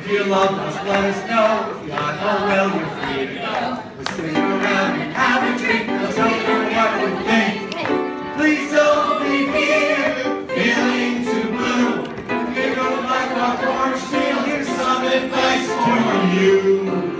If you love us, let us know. If not, oh well, you're free to go. We'll sit around and have a drink. We'll tell you what we think. Please don't leave here feeling too blue. If you don't like our orange, here's some advice for you.